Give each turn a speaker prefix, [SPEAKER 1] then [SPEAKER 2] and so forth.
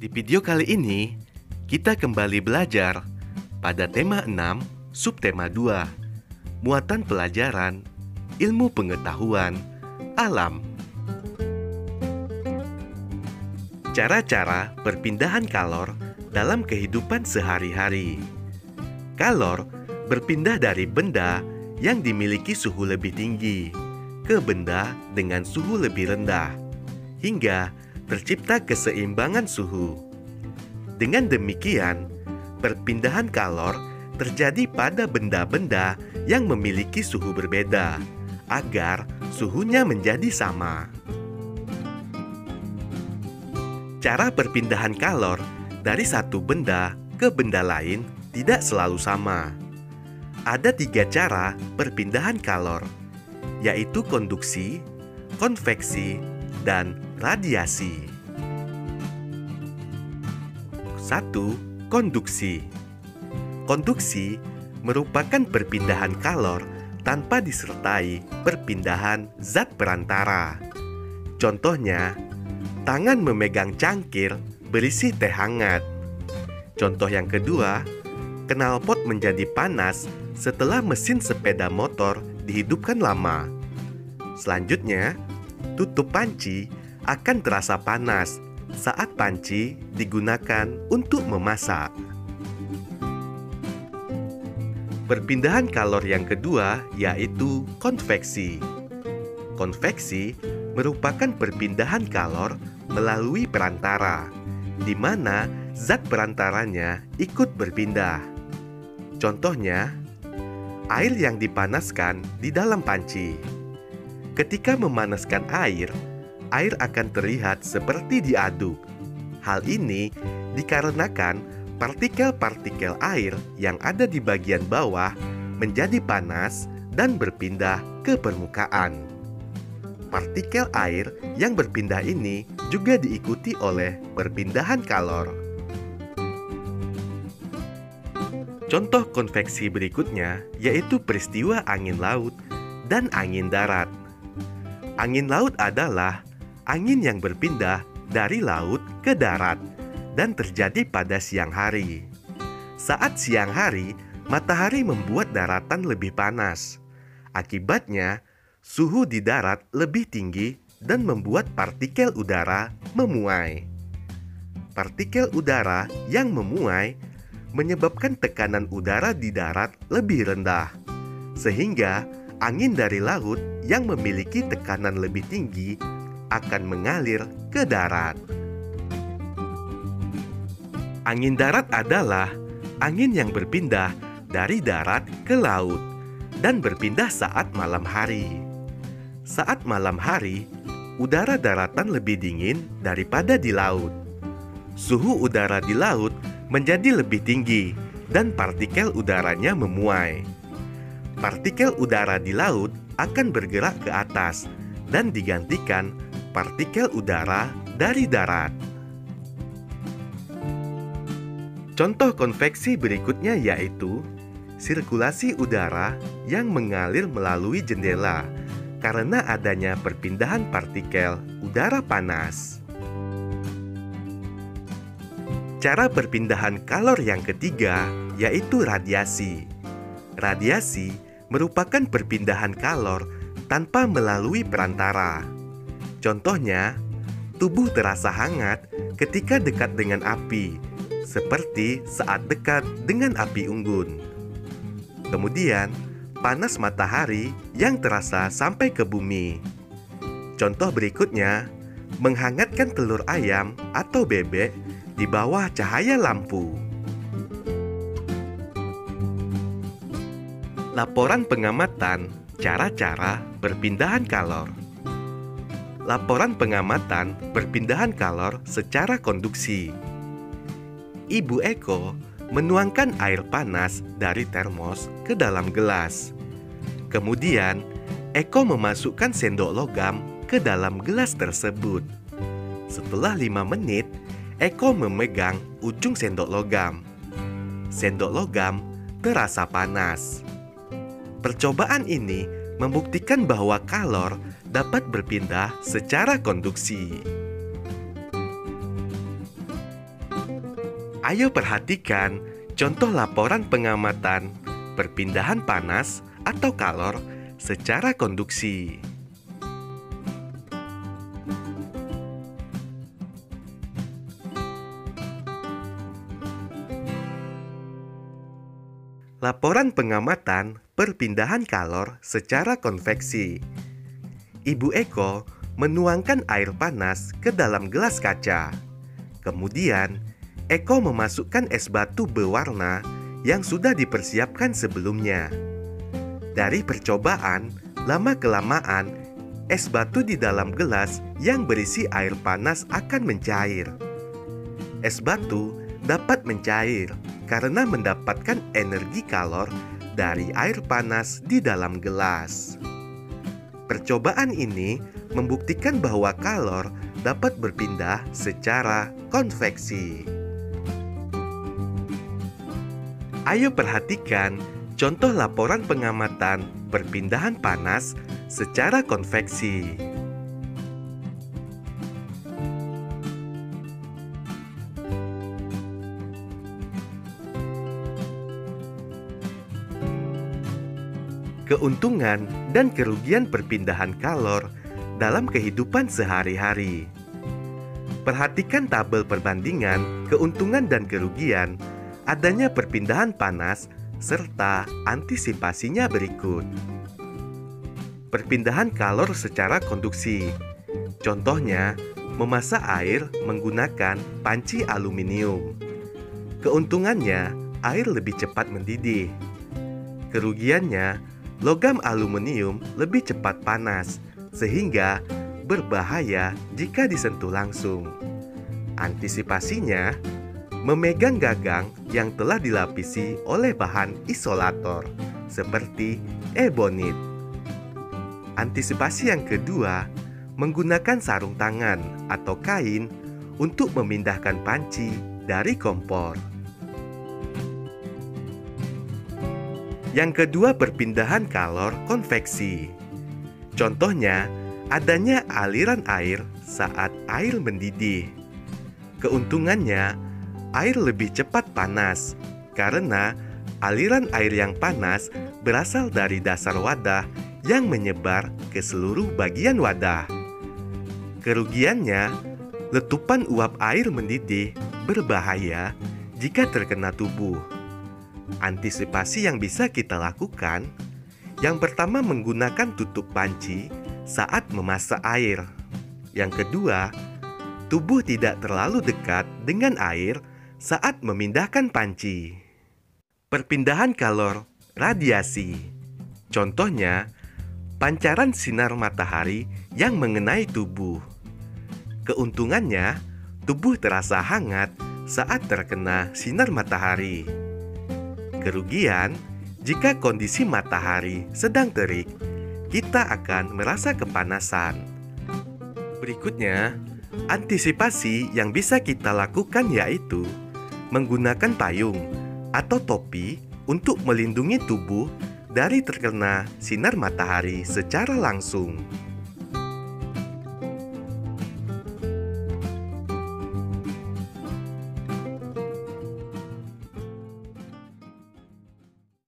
[SPEAKER 1] Di video kali ini, kita kembali belajar pada tema 6, subtema 2, muatan pelajaran, ilmu pengetahuan, alam. Cara-cara perpindahan kalor dalam kehidupan sehari-hari. Kalor berpindah dari benda yang dimiliki suhu lebih tinggi ke benda dengan suhu lebih rendah, hingga tercipta keseimbangan suhu. Dengan demikian, perpindahan kalor terjadi pada benda-benda yang memiliki suhu berbeda, agar suhunya menjadi sama. Cara perpindahan kalor dari satu benda ke benda lain tidak selalu sama. Ada 3 cara perpindahan kalor, yaitu konduksi, konveksi, dan radiasi. 1. Konduksi. Konduksi merupakan perpindahan kalor tanpa disertai perpindahan zat perantara. Contohnya, tangan memegang cangkir berisi teh hangat. Contoh yang kedua, knalpot menjadi panas setelah mesin sepeda motor dihidupkan lama. Selanjutnya, tutup panci akan terasa panas saat panci digunakan untuk memasak. Perpindahan kalor yang kedua yaitu konveksi. Konveksi merupakan perpindahan kalor melalui perantara, di mana zat perantaranya ikut berpindah. Contohnya, air yang dipanaskan di dalam panci. Ketika memanaskan air akan terlihat seperti diaduk. Hal ini dikarenakan partikel-partikel air yang ada di bagian bawah menjadi panas dan berpindah ke permukaan. Partikel air yang berpindah ini juga diikuti oleh perpindahan kalor. Contoh konveksi berikutnya yaitu peristiwa angin laut dan angin darat. Angin laut adalah angin yang berpindah dari laut ke darat dan terjadi pada siang hari. Saat siang hari, matahari membuat daratan lebih panas. Akibatnya, suhu di darat lebih tinggi dan membuat partikel udara memuai. Partikel udara yang memuai menyebabkan tekanan udara di darat lebih rendah, sehingga angin dari laut yang memiliki tekanan lebih tinggi akan mengalir ke darat. Angin darat adalah angin yang berpindah dari darat ke laut dan berpindah saat malam hari. Saat malam hari, udara daratan lebih dingin daripada di laut. Suhu udara di laut menjadi lebih tinggi dan partikel udaranya memuai. Partikel udara di laut akan bergerak ke atas dan digantikan partikel udara dari darat. Contoh konveksi berikutnya yaitu sirkulasi udara yang mengalir melalui jendela karena adanya perpindahan partikel udara panas. Cara perpindahan kalor yang ketiga yaitu radiasi. Radiasi merupakan perpindahan kalor tanpa melalui perantara. Contohnya, tubuh terasa hangat ketika dekat dengan api, seperti saat dekat dengan api unggun. Kemudian, panas matahari yang terasa sampai ke bumi. Contoh berikutnya, menghangatkan telur ayam atau bebek di bawah cahaya lampu. Laporan pengamatan cara-cara perpindahan kalor. Laporan pengamatan perpindahan kalor secara konduksi. Ibu Eko menuangkan air panas dari termos ke dalam gelas. Kemudian, Eko memasukkan sendok logam ke dalam gelas tersebut. Setelah 5 menit, Eko memegang ujung sendok logam. Sendok logam terasa panas. Percobaan ini membuktikan bahwa kalor dapat berpindah secara konduksi. Ayo perhatikan contoh laporan pengamatan perpindahan panas atau kalor secara konduksi. Laporan pengamatan perpindahan kalor secara konveksi. Ibu Eko menuangkan air panas ke dalam gelas kaca. Kemudian, Eko memasukkan es batu berwarna yang sudah dipersiapkan sebelumnya. Dari percobaan, lama-kelamaan, es batu di dalam gelas yang berisi air panas akan mencair. Es batu dapat mencair karena mendapatkan energi kalor dari air panas di dalam gelas. Percobaan ini membuktikan bahwa kalor dapat berpindah secara konveksi. Ayo perhatikan contoh laporan pengamatan perpindahan panas secara konveksi. Keuntungan dan kerugian perpindahan kalor dalam kehidupan sehari-hari. Perhatikan tabel perbandingan keuntungan dan kerugian adanya perpindahan panas serta antisipasinya berikut. Perpindahan kalor secara konduksi. Contohnya, memasak air menggunakan panci aluminium. Keuntungannya, air lebih cepat mendidih. Kerugiannya, logam aluminium lebih cepat panas, sehingga berbahaya jika disentuh langsung. Antisipasinya, memegang gagang yang telah dilapisi oleh bahan isolator, seperti ebonit. Antisipasi yang kedua, menggunakan sarung tangan atau kain untuk memindahkan panci dari kompor. Yang kedua, perpindahan kalor konveksi. Contohnya, adanya aliran air saat air mendidih. Keuntungannya, air lebih cepat panas karena aliran air yang panas berasal dari dasar wadah yang menyebar ke seluruh bagian wadah. Kerugiannya, letupan uap air mendidih berbahaya jika terkena tubuh. Antisipasi yang bisa kita lakukan, yang pertama menggunakan tutup panci saat memasak air. Yang kedua, tubuh tidak terlalu dekat dengan air saat memindahkan panci. Perpindahan kalor radiasi. Contohnya, pancaran sinar matahari yang mengenai tubuh. Keuntungannya, tubuh terasa hangat saat terkena sinar matahari. Kerugian, jika kondisi matahari sedang terik, kita akan merasa kepanasan. Berikutnya, antisipasi yang bisa kita lakukan yaitu menggunakan payung atau topi untuk melindungi tubuh dari terkena sinar matahari secara langsung.